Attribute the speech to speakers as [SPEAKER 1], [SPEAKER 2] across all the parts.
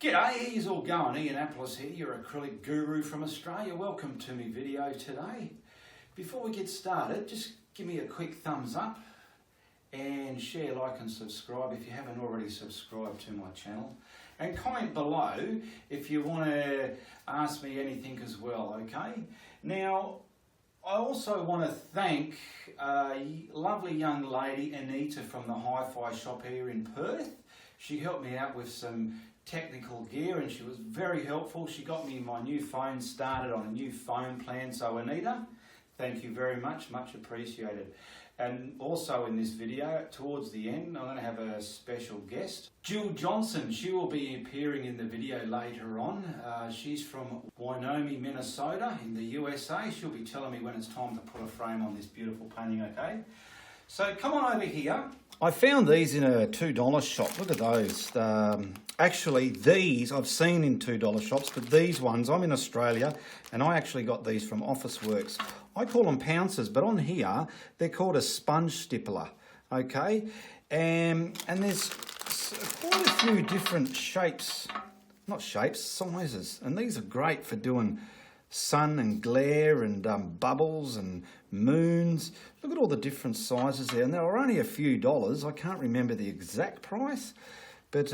[SPEAKER 1] G'day, how's all going? Ianapolis here, your acrylic guru from Australia. Welcome to my video today. Before we get started, just give me a quick thumbs up and share, like and subscribe if you haven't already subscribed to my channel. And comment below if you want to ask me anything as well, okay? Now, I also want to thank a lovely young lady, Anita, from the Hi-Fi shop here in Perth. She helped me out with some technical gear and she was very helpful. She got me my new phone started on a new phone plan. So Anita, thank you very much, much appreciated. And also in this video, towards the end, I'm going to have a special guest. Jill Johnson, she will be appearing in the video later on. She's from Wyoming, Minnesota in the USA. She'll be telling me when it's time to put a frame on this beautiful painting, okay? So come on over here. I found these in a $2 shop. Look at those. Actually, these I've seen in $2 shops, but these ones, I'm in Australia, and I actually got these from Officeworks. I call them pouncers, but on here, they're called a sponge stipler, okay? And there's quite a few different shapes, not shapes, sizes. And these are great for doing sun and glare and bubbles and moons. Look at all the different sizes there, and they were only a few dollars. I can't remember the exact price, but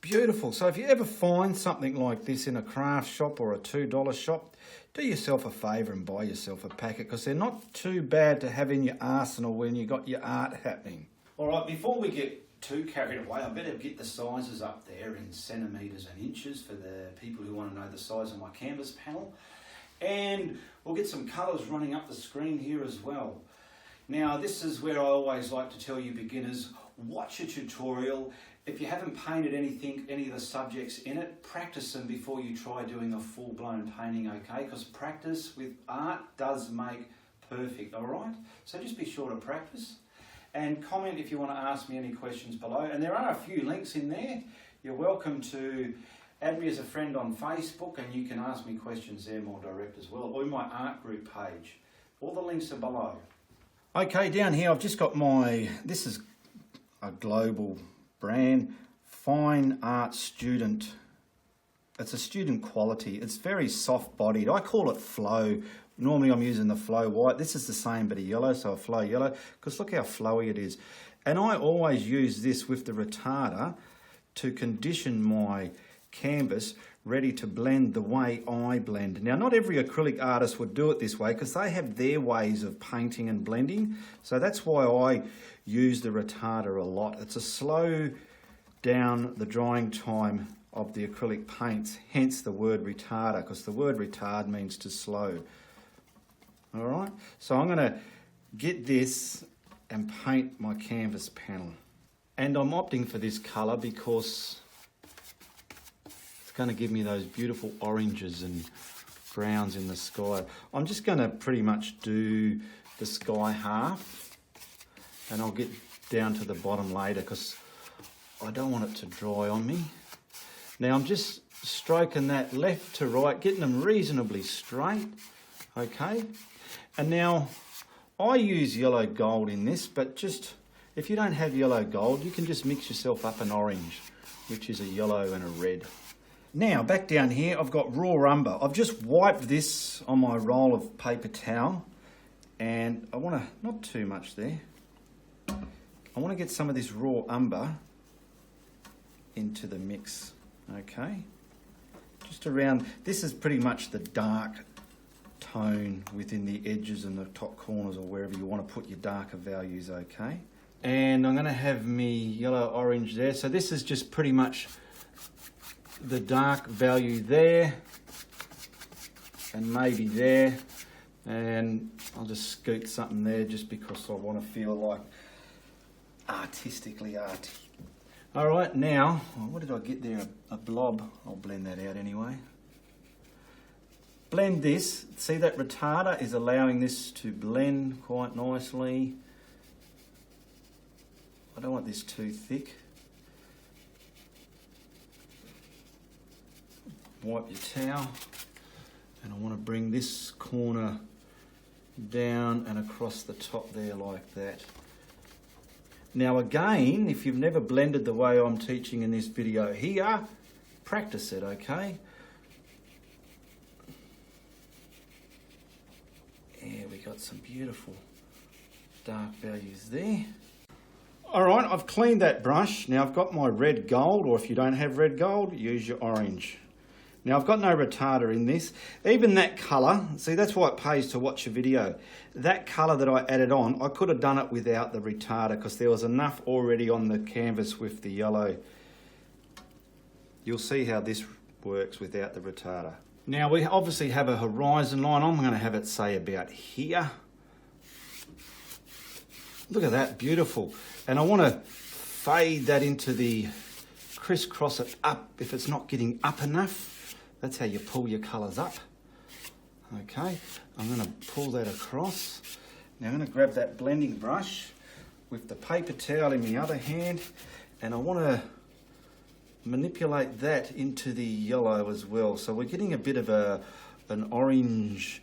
[SPEAKER 1] beautiful. So if you ever find something like this in a craft shop or a $2 shop, do yourself a favour and buy yourself a packet, because they're not too bad to have in your arsenal when you got your art happening. All right, before we get too carried away, I better get the sizes up there in centimetres and inches for the people who want to know the size of my canvas panel. And we'll get some colours running up the screen here as well. Now, this is where I always like to tell you beginners, watch a tutorial. If you haven't painted anything, any of the subjects in it, practice them before you try doing a full-blown painting, okay? Because practice with art does make perfect, all right? So just be sure to practice. And comment if you want to ask me any questions below. And there are a few links in there. You're welcome to add me as a friend on Facebook, and you can ask me questions there more direct as well, or in my art group page. All the links are below. Okay, down here I've just got this is a global brand, Fine Art Student. It's a student quality. It's very soft bodied. I call it Flow. Normally I'm using the Flow White. This is the same but a yellow, so a Flow Yellow, because look how flowy it is. And I always use this with the retarder to condition my canvas ready to blend the way I blend. Now, not every acrylic artist would do it this way because they have their ways of painting and blending. So that's why I use the retarder a lot. It's a slow down the drying time of the acrylic paints, hence the word retarder, because the word retard means to slow. All right, so I'm going to get this and paint my canvas panel. And I'm opting for this colour because it's going to give me those beautiful oranges and browns in the sky. I'm just going to pretty much do the sky half, and I'll get down to the bottom later because I don't want it to dry on me. Now I'm just stroking that left to right, getting them reasonably straight, okay? And now I use yellow gold in this, but just if you don't have yellow gold, you can just mix yourself up an orange, which is a yellow and a red. Now back down here, I've got raw umber. I've just wiped this on my roll of paper towel, and I want to, not too much there, I want to get some of this raw umber into the mix, okay? Just around, this is pretty much the dark tone within the edges and the top corners or wherever you want to put your darker values, okay? And I'm going to have me yellow orange there. So this is just pretty much the dark value there and maybe there, and I'll just scoot something there just because I want to feel like artistically arty. All right, now, what did I get there? A blob. I'll blend that out anyway. Blend this. See, that retarder is allowing this to blend quite nicely. I don't want this too thick. Wipe your towel, and I want to bring this corner down and across the top there like that. Now again, if you've never blended the way I'm teaching in this video here, practice it, okay? Yeah, we got some beautiful dark values there. All right, I've cleaned that brush. Now I've got my red gold, or if you don't have red gold, use your orange. Now I've got no retarder in this. Even that colour, see that's why it pays to watch a video. That colour that I added on, I could have done it without the retarder because there was enough already on the canvas with the yellow. You'll see how this works without the retarder. Now we obviously have a horizon line. I'm going to have it say about here. Look at that, beautiful. And I want to fade that into the, crisscross it up if it's not getting up enough. That's how you pull your colours up. Okay, I'm going to pull that across. Now I'm going to grab that blending brush with the paper towel in the other hand, and I want to manipulate that into the yellow as well. So we're getting a bit of an orange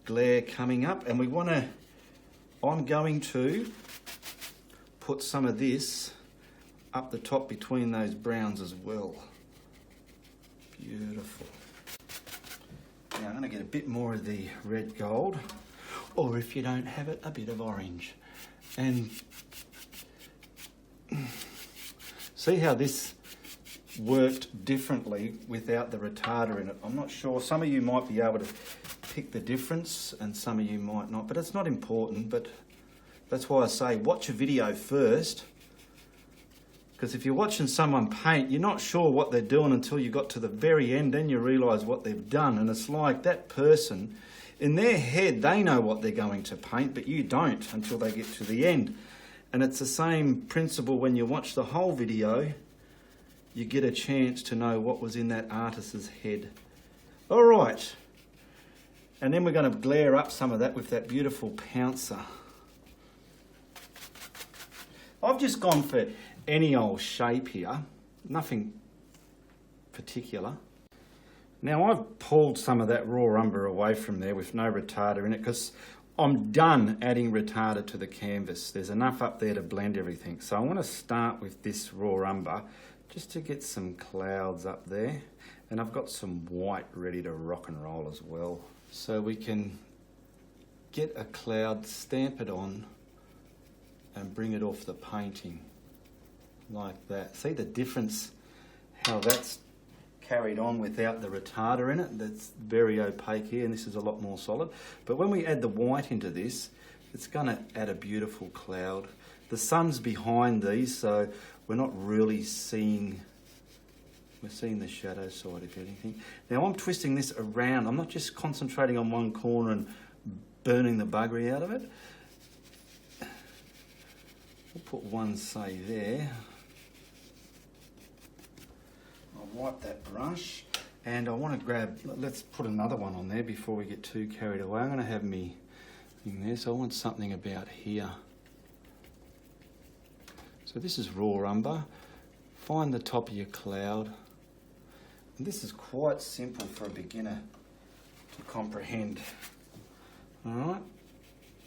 [SPEAKER 1] glare coming up, and I'm going to put some of this up the top between those browns as well. Beautiful. Now I'm going to get a bit more of the red gold, or if you don't have it, a bit of orange. And see how this worked differently without the retarder in it. I'm not sure, some of you might be able to pick the difference and some of you might not, but it's not important. But that's why I say watch a video first, because if you're watching someone paint, you're not sure what they're doing until you got to the very end, then you realise what they've done. And it's like that person, in their head, they know what they're going to paint, but you don't until they get to the end. And it's the same principle when you watch the whole video, you get a chance to know what was in that artist's head. All right. And then we're going to glare up some of that with that beautiful pouncer. I've just gone for any old shape here, nothing particular. Now I've pulled some of that raw umber away from there with no retarder in it because I'm done adding retarder to the canvas. There's enough up there to blend everything. So I want to start with this raw umber just to get some clouds up there. And I've got some white ready to rock and roll as well. So we can get a cloud, stamp it on, and bring it off the painting like that. See the difference, how that's carried on without the retarder in it? That's very opaque here, and this is a lot more solid. But when we add the white into this, it's going to add a beautiful cloud. The sun's behind these, so we're not really seeing, we're seeing the shadow side, if anything. Now I'm twisting this around. I'm not just concentrating on one corner and burning the buggery out of it. We'll put one, say, there. I'll wipe that brush, and I want to grab, let's put another one on there before we get too carried away. I'm going to have me thing there, so I want something about here. So this is raw umber. Find the top of your cloud. And this is quite simple for a beginner to comprehend. All right,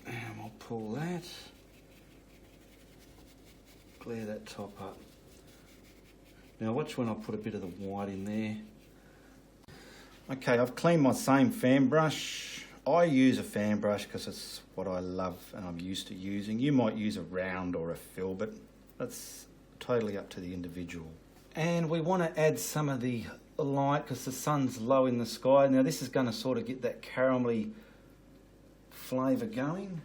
[SPEAKER 1] and we'll pull that. Glare that top up. Now watch when I put a bit of the white in there. Okay, I've cleaned my same fan brush. I use a fan brush because it's what I love and I'm used to using. You might use a round or a fill, but that's totally up to the individual. And we want to add some of the light because the sun's low in the sky. Now this is going to sort of get that caramelly flavour going.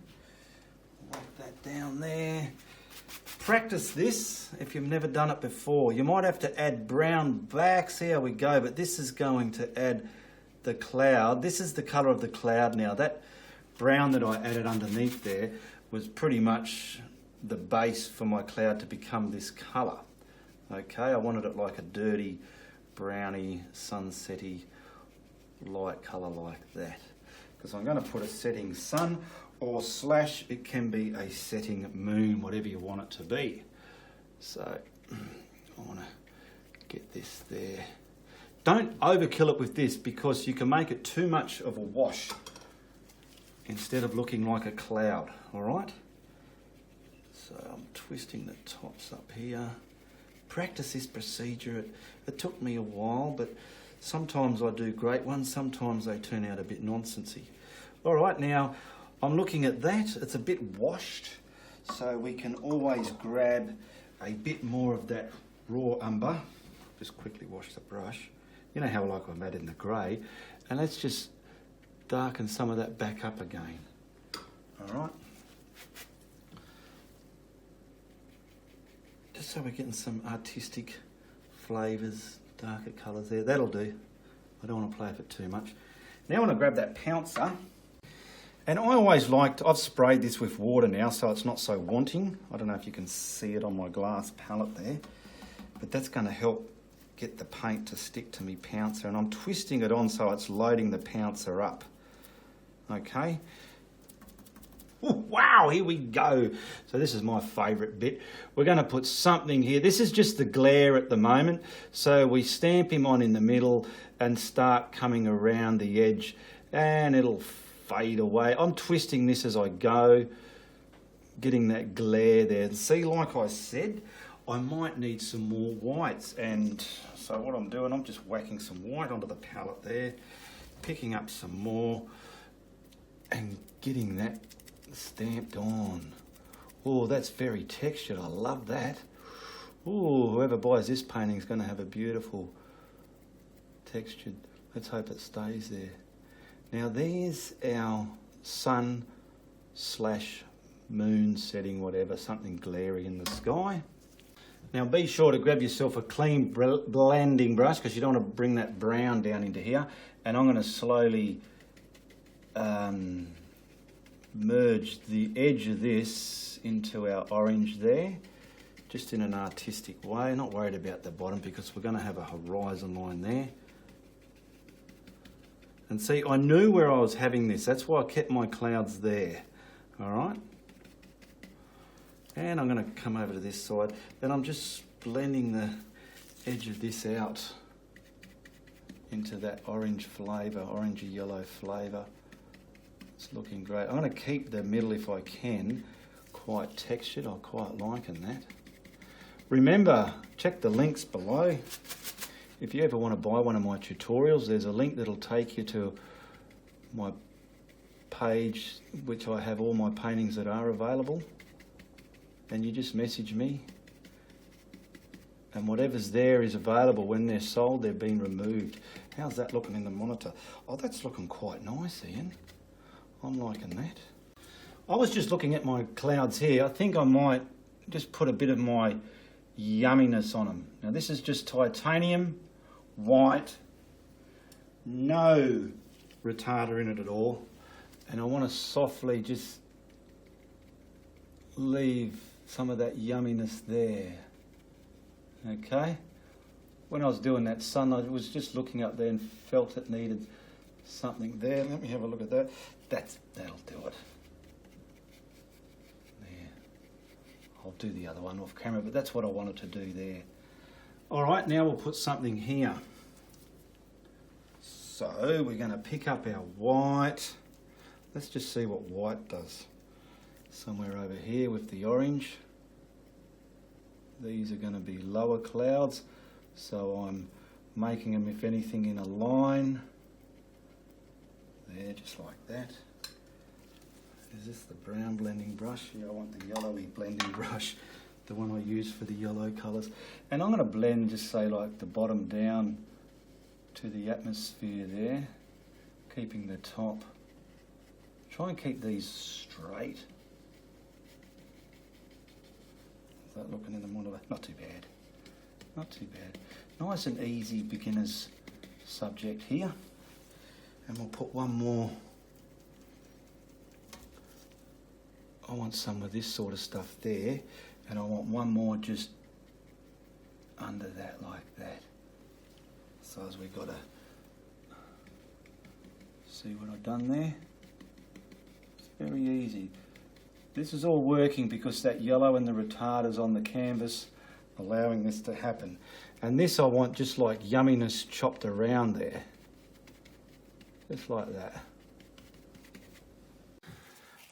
[SPEAKER 1] Wipe that down there. Practice this if you've never done it before. You might have to add brown back. See how we go, but this is going to add the cloud. This is the colour of the cloud now. That brown that I added underneath there was pretty much the base for my cloud to become this colour. Okay, I wanted it like a dirty, browny, sunsetty, light colour like that. Because I'm going to put a setting sun, or slash, it can be a setting moon, whatever you want it to be. So I want to get this there. Don't overkill it with this because you can make it too much of a wash instead of looking like a cloud, all right? So I'm twisting the tops up here. Practice this procedure. It took me a while, but sometimes I do great ones, sometimes they turn out a bit nonsensy. All right, now I'm looking at that. It's a bit washed, so we can always grab a bit more of that raw umber. Just quickly wash the brush. You know how I like I'm adding the grey. And let's just darken some of that back up again. All right. Just so we're getting some artistic flavours, darker colours there. That'll do. I don't want to play with it too much. Now I want to grab that pouncer. And I always liked, I've sprayed this with water now so it's not so wanting. I don't know if you can see it on my glass palette there. But that's going to help get the paint to stick to me pouncer. And I'm twisting it on so it's loading the pouncer up. Okay. Ooh, wow, here we go. So this is my favourite bit. We're going to put something here. This is just the glare at the moment. So we stamp him on in the middle and start coming around the edge and it'll fade away. I'm twisting this as I go, getting that glare there. See, like I said, I might need some more whites. And so what I'm doing, I'm just whacking some white onto the palette there, picking up some more and getting that stamped on. Oh, that's very textured. I love that. Oh, whoever buys this painting is going to have a beautiful textured. Let's hope it stays there. Now there's our sun / moon setting, whatever, something glary in the sky. Now be sure to grab yourself a clean blending brush because you don't want to bring that brown down into here. And I'm going to slowly merge the edge of this into our orange there, just in an artistic way. Not worried about the bottom because we're going to have a horizon line there. And see, I knew where I was having this. That's why I kept my clouds there. All right. And I'm going to come over to this side. And I'm just blending the edge of this out into that orange flavour, orangey yellow flavour. It's looking great. I'm going to keep the middle, if I can, quite textured. I'm quite liking that. Remember, check the links below. If you ever want to buy one of my tutorials, there's a link that'll take you to my page, which I have all my paintings that are available. And you just message me. And whatever's there is available. When they're sold, they've been removed. How's that looking in the monitor? Oh, that's looking quite nice, Ian. I'm liking that. I was just looking at my clouds here. I think I might just put a bit of my yumminess on them. Now this is just titanium, white, no retarder in it at all. And I want to softly just leave some of that yumminess there. Okay? When I was doing that sun, I was just looking up there and felt it needed something there. Let me have a look at that. That'll do it. There. I'll do the other one off camera, but that's what I wanted to do there. All right, now we'll put something here. So we're going to pick up our white. Let's just see what white does. Somewhere over here with the orange. These are going to be lower clouds, so I'm making them, if anything, in a line. There, just like that. Is this the brown blending brush? Yeah, I want the yellowy blending brush, the one I use for the yellow colours. And I'm going to blend, just say like the bottom down to the atmosphere there, keeping the top. Try and keep these straight. Is that looking in the monitor? Not too bad. Not too bad. Nice and easy beginner's subject here. And we'll put one more. I want some of this sort of stuff there. And I want one more just under that, like that. So as we've got to see what I've done there. It's very easy. This is all working because that yellow and the retarders on the canvas allowing this to happen. And this I want just like yumminess chopped around there. Just like that.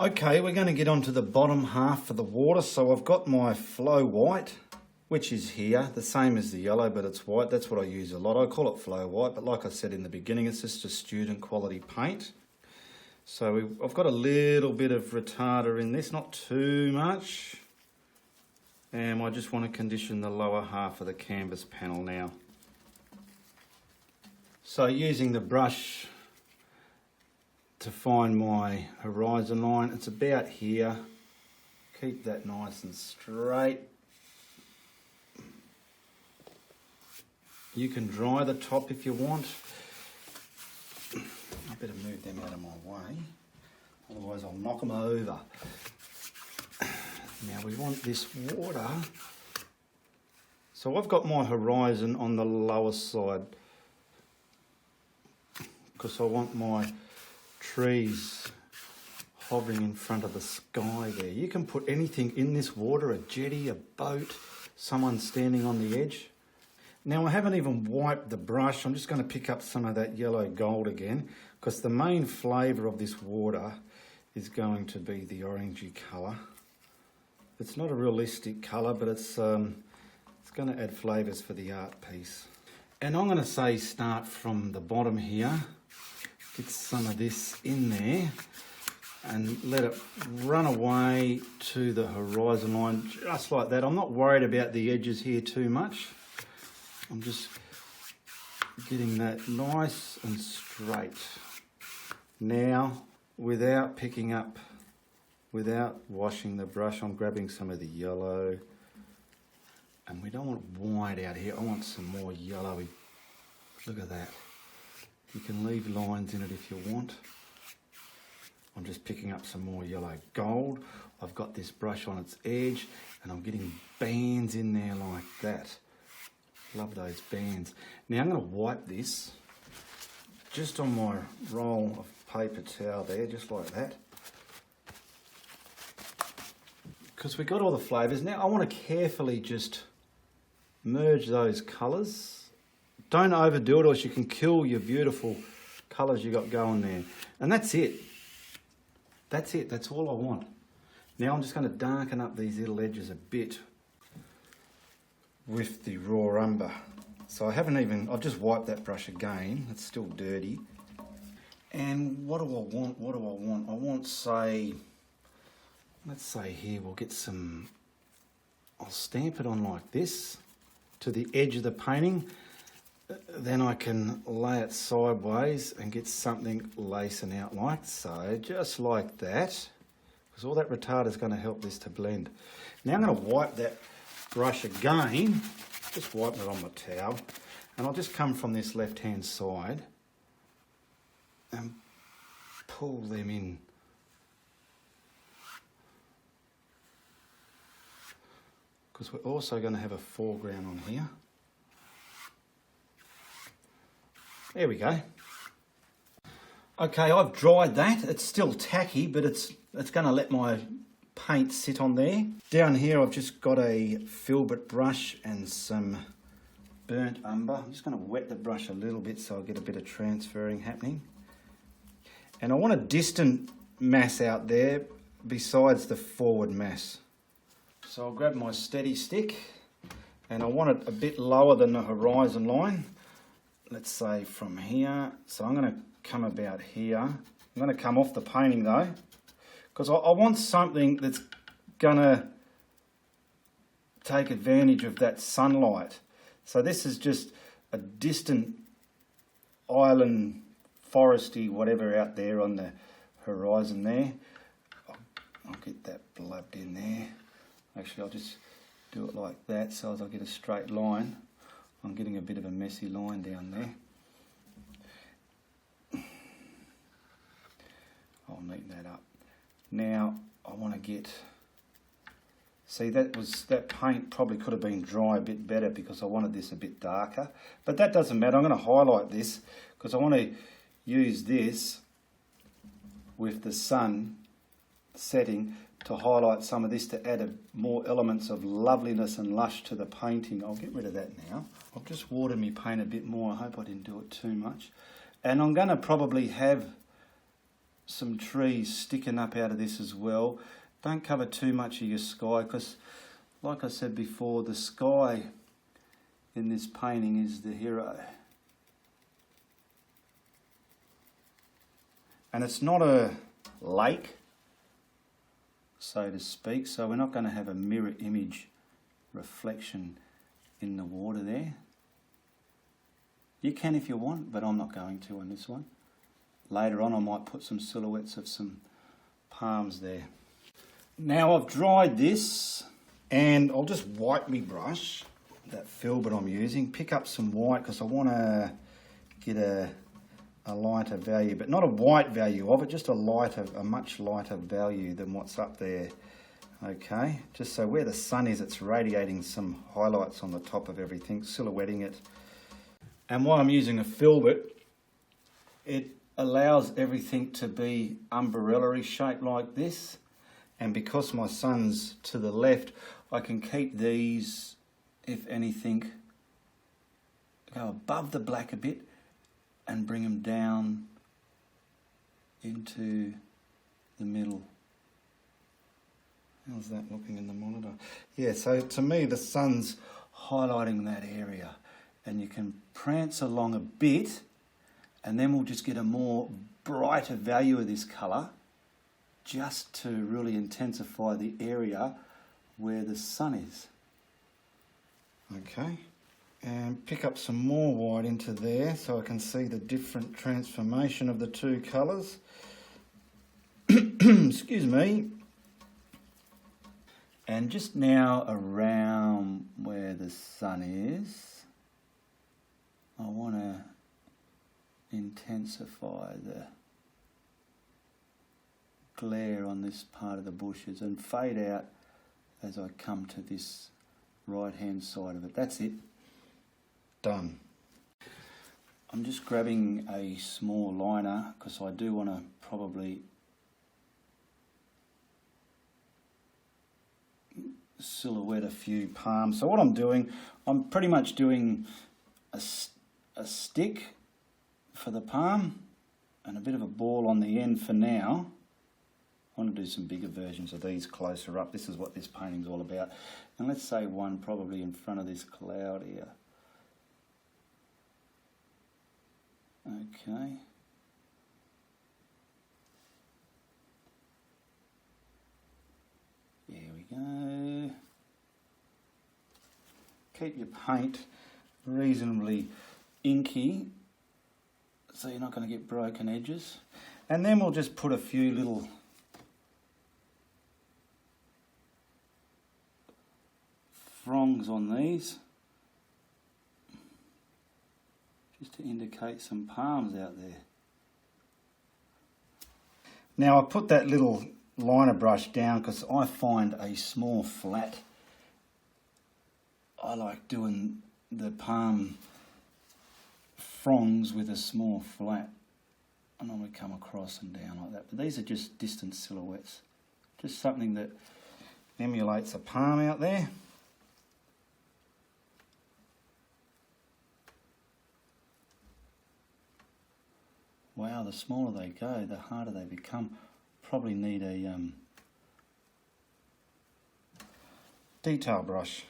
[SPEAKER 1] Okay, we're going to get onto the bottom half of the water. So I've got my flow white, which is here, the same as the yellow, but it's white. That's what I use a lot. I call it flow white, but like I said in the beginning, it's just a student quality paint. So I've got a little bit of retarder in this, not too much. And I just want to condition the lower half of the canvas panel now. So using the brush to find my horizon line, it's about here. Keep that nice and straight. You can dry the top if you want. I better move them out of my way, otherwise I'll knock them over. Now we want this water. So I've got my horizon on the lower side because I want my trees hovering in front of the sky there. You can put anything in this water, a jetty, a boat, someone standing on the edge. Now I haven't even wiped the brush. I'm just going to pick up some of that yellow gold again because the main flavour of this water is going to be the orangey colour. It's not a realistic colour, but it's going to add flavours for the art piece. And I'm going to say start from the bottom here. Get some of this in there and let it run away to the horizon line, just like that. I'm not worried about the edges here too much. I'm just getting that nice and straight. Now, without washing the brush, I'm grabbing some of the yellow. And we don't want white out here. I want some more yellowy. Look at that. You can leave lines in it if you want. I'm just picking up some more yellow gold. I've got this brush on its edge and I'm getting bands in there like that. Love those bands. Now I'm going to wipe this just on my roll of paper towel there, just like that. Because we've got all the flavours. Now I want to carefully just merge those colours. Don't overdo it or else you can kill your beautiful colours you got going there. And that's it. That's it. That's all I want. Now I'm just going to darken up these little edges a bit with the raw umber. So I've just wiped that brush again. It's still dirty. And what do I want? What do I want? I want, let's say here, we'll get some, I'll stamp it on like this to the edge of the painting. Then I can lay it sideways and get something lacing out like so, just like that, because all that retard is going to help this to blend. Now I'm going to wipe that brush again, just wiping it on my towel, and I'll just come from this left-hand side and pull them in. Because we're also going to have a foreground on here. There we go. Okay, I've dried that. It's still tacky, but it's going to let my paint sit on there. Down here, I've just got a filbert brush and some burnt umber. I'm just going to wet the brush a little bit so I get a bit of transferring happening. And I want a distant mass out there besides the forward mass. So I'll grab my steady stick and I want it a bit lower than the horizon line. Let's say from here. So I'm going to come about here. I'm going to come off the painting though, because I want something that's going to take advantage of that sunlight. So this is just a distant island, foresty, whatever out there on the horizon there. I'll get that blubbed in there. Actually, I'll just do it like that so as I get a straight line. I'm getting a bit of a messy line down there. I'll neaten that up. Now I want to get, see that paint probably could have been dry a bit better because I wanted this a bit darker, but that doesn't matter. I'm going to highlight this because I want to use this with the sun setting to highlight some of this to add more elements of loveliness and lush to the painting. I'll get rid of that now. I've just watered my paint a bit more. I hope I didn't do it too much. And I'm going to probably have some trees sticking up out of this as well. Don't cover too much of your sky because, like I said before, the sky in this painting is the hero. And it's not a lake, so to speak, so we're not going to have a mirror image reflection in the water there. You can if you want, but I'm not going to on this one. Later on I might put some silhouettes of some palms there. Now I've dried this and I'll just wipe my brush, that filbert I'm using, pick up some white because I want to get a lighter value, but not a white value of it, just a much lighter value than what's up there. Okay, just so where the sun is, it's radiating some highlights on the top of everything, silhouetting it. And while I'm using a filbert, it allows everything to be umbrella-y shaped like this. And because my sun's to the left, I can keep these, if anything, go above the black a bit and bring them down into the middle. How's that looking in the monitor? Yeah, so to me the sun's highlighting that area, and you can prance along a bit and then we'll just get a more brighter value of this colour just to really intensify the area where the sun is. Okay, and pick up some more white into there so I can see the different transformation of the two colours. Excuse me. And just now around where the sun is, I want to intensify the glare on this part of the bushes and fade out as I come to this right hand side of it. That's it. Done. I'm just grabbing a small liner because I do want to probably silhouette a few palms. So what I'm doing, I'm pretty much doing a stick for the palm and a bit of a ball on the end for now. I want to do some bigger versions of these closer up. This is what this painting's all about. And let's say one probably in front of this cloud here. Okay. There we go. Keep your paint reasonably inky so you're not going to get broken edges. And then we'll just put a few little fronds on these just to indicate some palms out there. Now I put that little liner brush down because I find a small flat. I like doing the palm fronds with a small flat. I normally come across and down like that, but these are just distant silhouettes. Just something that emulates a palm out there. Wow, the smaller they go, the harder they become. Probably need a detail brush.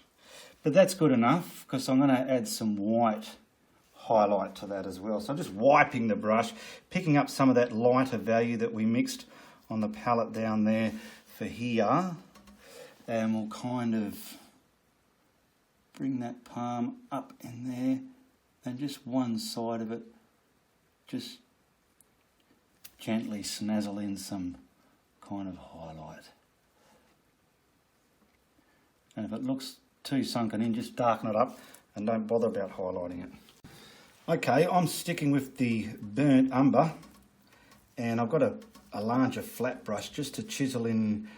[SPEAKER 1] But that's good enough because I'm going to add some white highlight to that as well. So I'm just wiping the brush, picking up some of that lighter value that we mixed on the palette down there for here. And we'll kind of bring that palm up in there and just one side of it, just gently snazzle in some kind of highlight. And if it looks too sunken in, just darken it up and don't bother about highlighting it. Okay, I'm sticking with the burnt umber and I've got a larger flat brush just to chisel in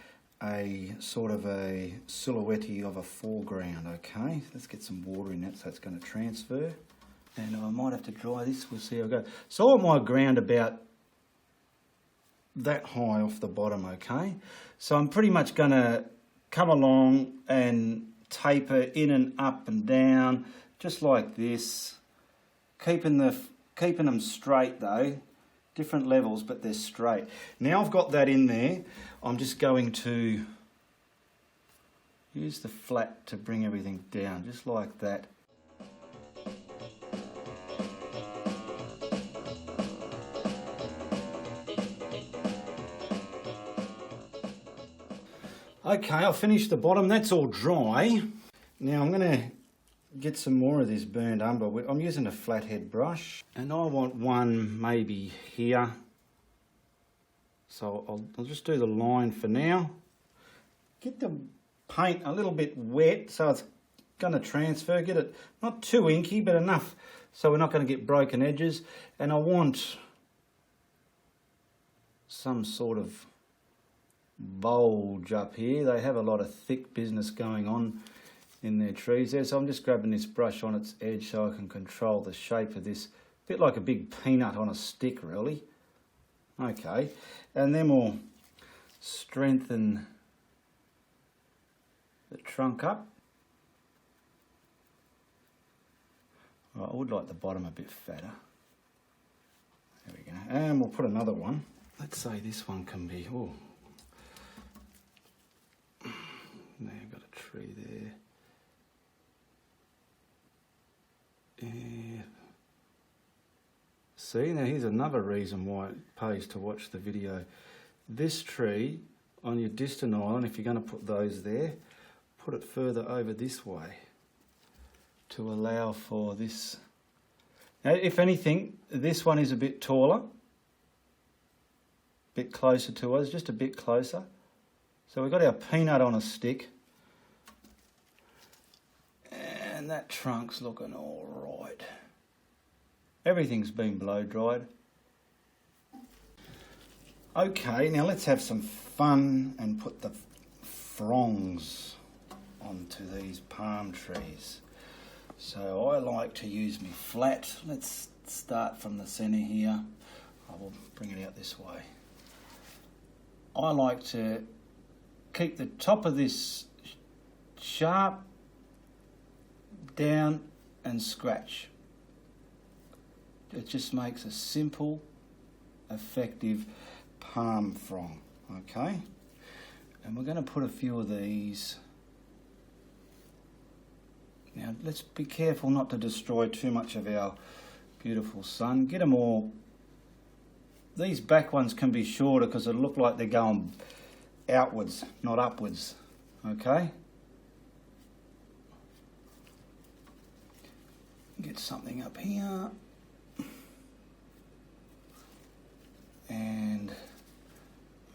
[SPEAKER 1] a sort of a silhouette of a foreground. Okay, let's get some water in that so it's going to transfer. And I might have to dry this, we'll see how I go. So I want my ground about that high off the bottom, okay? So I'm pretty much going to come along and taper in and up and down, just like this. Keeping them straight though, Different levels, but they're straight. Now I've got that in there, I'm just going to use the flat to bring everything down, just like that. Okay, I've finished the bottom, that's all dry. Now I'm going to get some more of this burnt umber. I'm using a flathead brush, and I want one maybe here. So I'll just do the line for now. Get the paint a little bit wet so it's going to transfer. Get it not too inky, but enough so we're not going to get broken edges. And I want some sort of bulge up here. They have a lot of thick business going on in their trees there, so I'm just grabbing this brush on its edge so I can control the shape of this, a bit like a big peanut on a stick really. Okay, and then we'll strengthen the trunk up. I would like the bottom a bit fatter. There we go, and we'll put another one. Let's say this one can be, oh, now I've got a tree there. Yeah. See, now here's another reason why it pays to watch the video. This tree on your distant island, if you're going to put those there, put it further over this way to allow for this. Now, if anything, this one is a bit taller, a bit closer to us, just a bit closer. So we've got our peanut on a stick, and that trunk's looking all right. Everything's been blow dried. Okay, now let's have some fun and put the fronds onto these palm trees. So I like to use my flat. Let's start from the centre here. I will bring it out this way. I like to keep the top of this sharp down and scratch. It just makes a simple, effective palm frond, okay? And we're going to put a few of these. Now let's be careful not to destroy too much of our beautiful sun. Get them all. These back ones can be shorter because it'll look like they're going outwards, not upwards, okay? Get something up here. And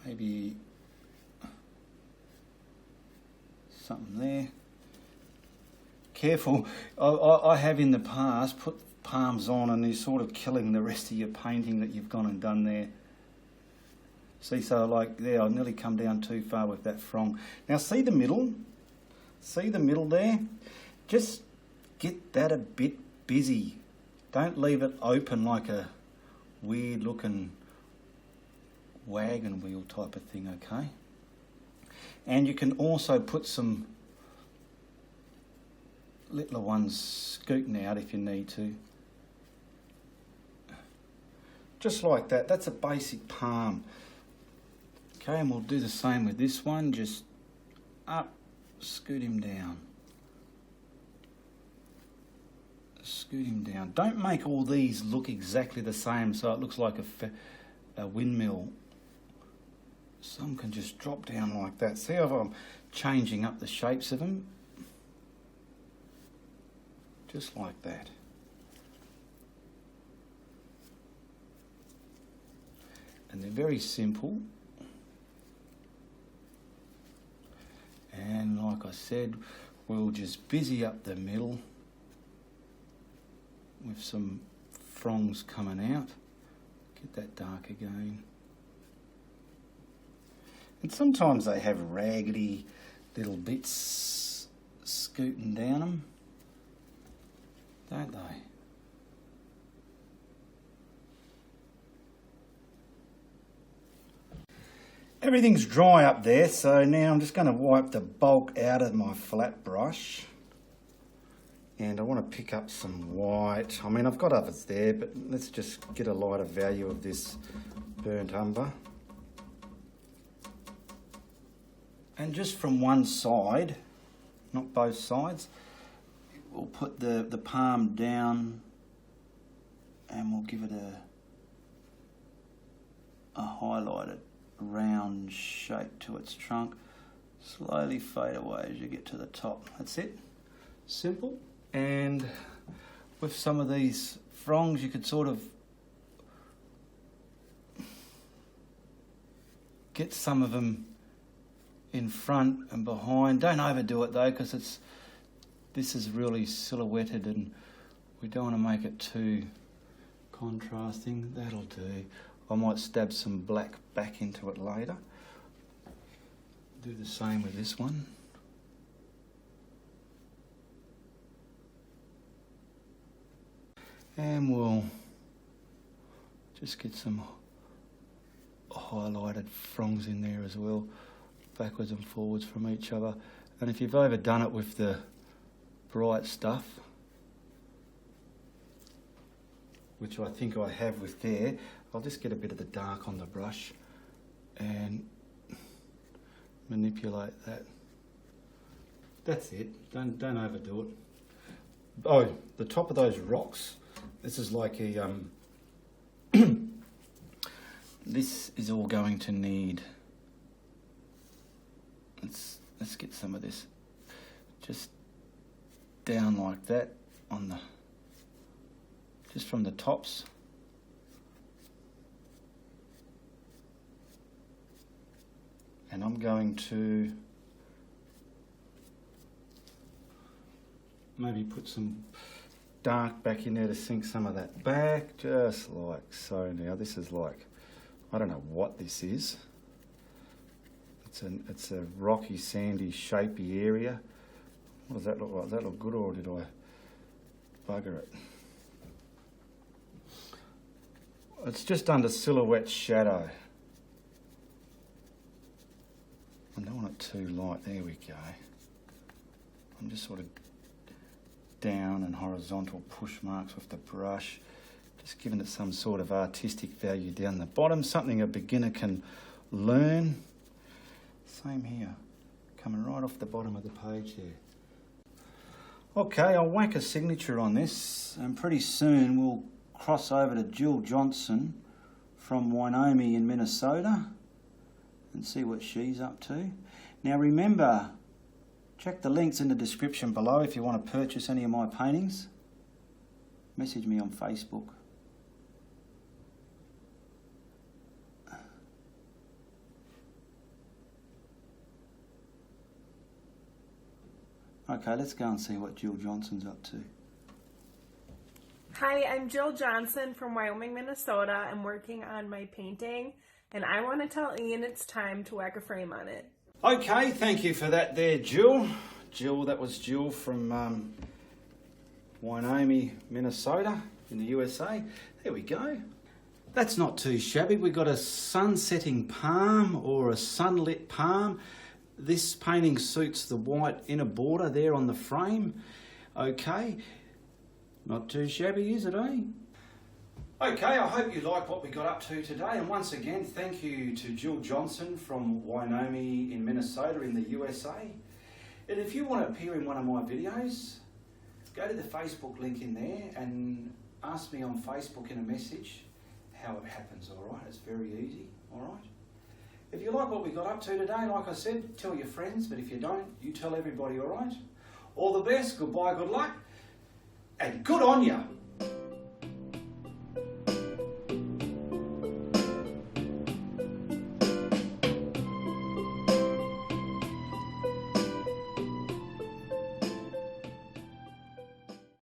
[SPEAKER 1] maybe something there. Careful, I have in the past put palms on and you're sort of killing the rest of your painting that you've gone and done there. See, so like there, I've nearly come down too far with that frond. Now see the middle? See the middle there? Just get that a bit busy. Don't leave it open like a weird looking wagon wheel type of thing, okay? And you can also put some littler ones scooting out if you need to. Just like that. That's a basic palm. Okay, and we'll do the same with this one. Just up, scoot him down. Scoot him down. Don't make all these look exactly the same so it looks like a windmill. Some can just drop down like that. See how I'm changing up the shapes of them? Just like that. And they're very simple. And like I said, we'll just busy up the middle with some fronds coming out. Get that dark again. And sometimes they have raggedy little bits scooting down them, don't they? Everything's dry up there, so now I'm just going to wipe the bulk out of my flat brush. And I want to pick up some white. I mean, I've got others there, but let's just get a lighter value of this burnt umber. And just from one side, not both sides, we'll put the palm down and we'll give it a highlighted round shape to its trunk. Slowly fade away as you get to the top. That's it. Simple. And with some of these fronds, you could sort of get some of them in front and behind. Don't overdo it though, because this is really silhouetted and we don't want to make it too contrasting. That'll do. I might stab some black back into it later. Do the same with this one. And we'll just get some highlighted fronds in there as well, backwards and forwards from each other. And if you've overdone it with the bright stuff, which I think I have with there, I'll just get a bit of the dark on the brush and manipulate that. That's it. Don't overdo it. Oh, the top of those rocks. This is like a this is all going to need. Let's get some of this just down like that on the just from the tops. And I'm going to maybe put some dark back in there to sink some of that back, just like so. Now this is like, I don't know what this is. It's a rocky, sandy, shapy area. What does that look like? Does that look good, or did I bugger it? It's just under silhouette shadow. I don't want it too light. There we go. I'm just sort of down and horizontal push marks with the brush, just giving it some sort of artistic value down the bottom, something a beginner can learn. Same here, coming right off the bottom of the page there. Okay, I'll whack a signature on this, and pretty soon we'll cross over to Jill Johnson from Wyoming in Minnesota and see what she's up to. Now remember, check the links in the description below if you want to purchase any of my paintings. Message me on Facebook. Okay, let's go and see what Jill Johnson's up to.
[SPEAKER 2] Hi, I'm Jill Johnson from Wyoming, Minnesota. I'm working on my painting, and I want to tell Ian it's time to whack a frame on it.
[SPEAKER 1] Okay, thank you for that there, Jill. That was Jill from Wyoming, Minnesota in the USA. There we go. That's not too shabby. We've got a sun-setting palm or a sunlit palm. This painting suits the white inner border there on the frame. Okay, not too shabby, is it, eh? Okay, I hope you like what we got up to today. And once again, thank you to Jill Johnson from Wyoming in Minnesota in the USA. And if you want to appear in one of my videos, go to the Facebook link in there and ask me on Facebook in a message how it happens, all right? It's very easy, all right? If you like what we got up to today, like I said, tell your friends, but if you don't, you tell everybody, all right? All the best, goodbye, good luck, and good on you.